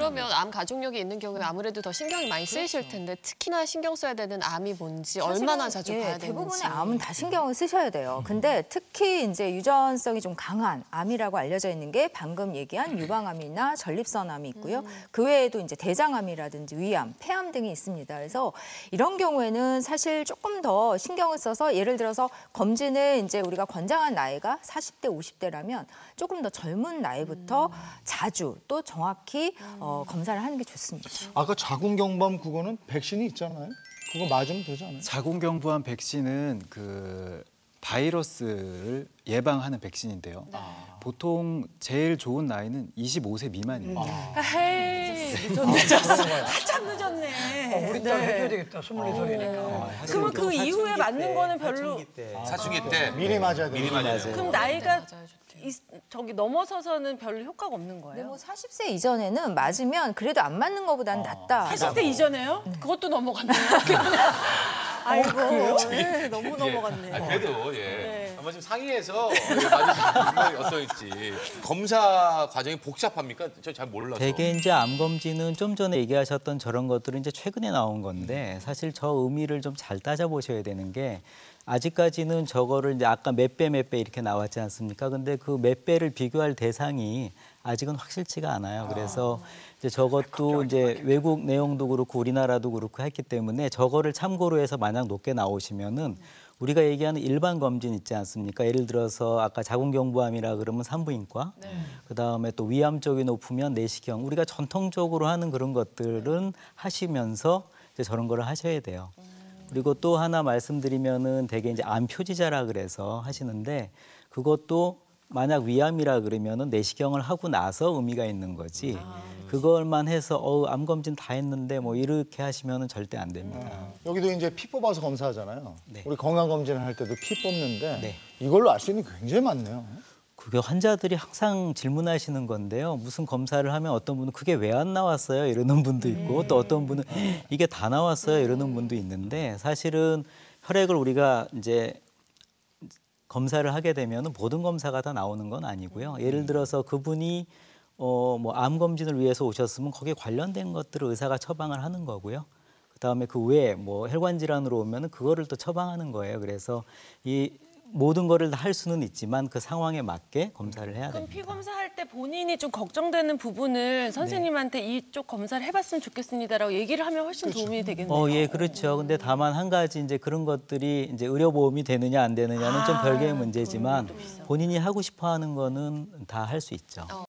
그러면 암 가족력이 있는 경우에 아무래도 더 신경이 많이 쓰이실 텐데 특히나 신경 써야 되는 암이 뭔지 얼마나 자주 봐야 되는지. 대부분의 암은 다 신경을 쓰셔야 돼요. 근데 특히 이제 유전성이 좀 강한 암이라고 알려져 있는 게 방금 얘기한 유방암이나 전립선암이 있고요. 그 외에도 이제 대장암이라든지 위암, 폐암 등이 있습니다. 그래서 이런 경우에는 사실 조금 더 신경을 써서 예를 들어서 검진을 이제 우리가 권장한 나이가 40대, 50대라면 조금 더 젊은 나이부터 자주 또 정확히 검사를 하는 게 좋습니다. 아까 자궁경부암 그거는 백신이 있잖아요. 그거 맞으면 되지 않아요? 자궁경부암 백신은 그 바이러스를 예방하는 백신인데요. 보통 제일 좋은 나이는 25세 미만입니다. 헤이, 늦었어. 한참 늦었네. 우리 딸 해줘야 되겠다. 24살이니까. 그러면 그 이후에 맞는 거는 별로. 사춘기 때 미리 맞아야 돼요. 미리 맞아야 돼요. 그럼 나이가 저기 넘어서서는 별로 효과가 없는 근데 거예요? 뭐 40세 이전에는 맞으면 그래도 안 맞는 것보다는 낫다. 40대 이전에요? 그것도 넘어갔네요. 아이고, 네, 너무 넘어갔네. 아, 그래도 예. 네. 한번 좀 상의해서 맞으시는 분이 어떨지. 검사 과정이 복잡합니까? 저 잘 몰라서. 대개 이제 암 검진은 좀 전에 얘기하셨던 저런 것들은 이제 최근에 나온 건데 사실 저 의미를 좀 잘 따져보셔야 되는 게 아직까지는 저거를 이제 아까 몇 배 이렇게 나왔지 않습니까? 근데 그 몇 배를 비교할 대상이 아직은 확실치가 않아요. 그래서 이제 저것도 이제 외국 내용도 그렇고 우리나라도 그렇고 했기 때문에 저거를 참고로 해서 만약 높게 나오시면은 우리가 얘기하는 일반 검진 있지 않습니까? 예를 들어서 아까 자궁경부암이라 그러면 산부인과, 그다음에 또 위암 쪽이 높으면 내시경. 우리가 전통적으로 하는 그런 것들은 하시면서 이제 저런 거를 하셔야 돼요. 그리고 또 하나 말씀드리면은 되게 이제 암 표지자라 그래서 하시는데 그것도 만약 위암이라 그러면은 내시경을 하고 나서 의미가 있는 거지. 그걸만 해서 암 검진 다 했는데 뭐 이렇게 하시면은 절대 안 됩니다. 여기도 이제 피 뽑아서 검사하잖아요. 네. 우리 건강 검진을 할 때도 피 뽑는데 네. 이걸로 알 수 있는 게 굉장히 많네요. 그게 환자들이 항상 질문하시는 건데요. 무슨 검사를 하면 어떤 분은 그게 왜 안 나왔어요? 이러는 분도 있고 또 어떤 분은 이게 다 나왔어요? 이러는 분도 있는데 사실은 혈액을 우리가 이제 검사를 하게 되면 모든 검사가 다 나오는 건 아니고요. 예를 들어서 그분이 뭐 암 검진을 위해서 오셨으면 거기에 관련된 것들을 의사가 처방을 하는 거고요. 그다음에 그 외에 뭐 혈관 질환으로 오면은 그거를 또 처방하는 거예요. 그래서 이 모든 거를 다 할 수는 있지만 그 상황에 맞게 검사를 해야 그럼 됩니다. 피 검사할 때 본인이 좀 걱정되는 부분을 선생님한테 이쪽 검사를 해봤으면 좋겠습니다라고 얘기를 하면 훨씬 도움이 되겠네요. 예, 그렇죠. 근데 다만 한 가지 이제 그런 것들이 이제 의료보험이 되느냐 안 되느냐는 좀 별개의 문제지만 본인이 하고 싶어 하는 거는 다 할 수 있죠.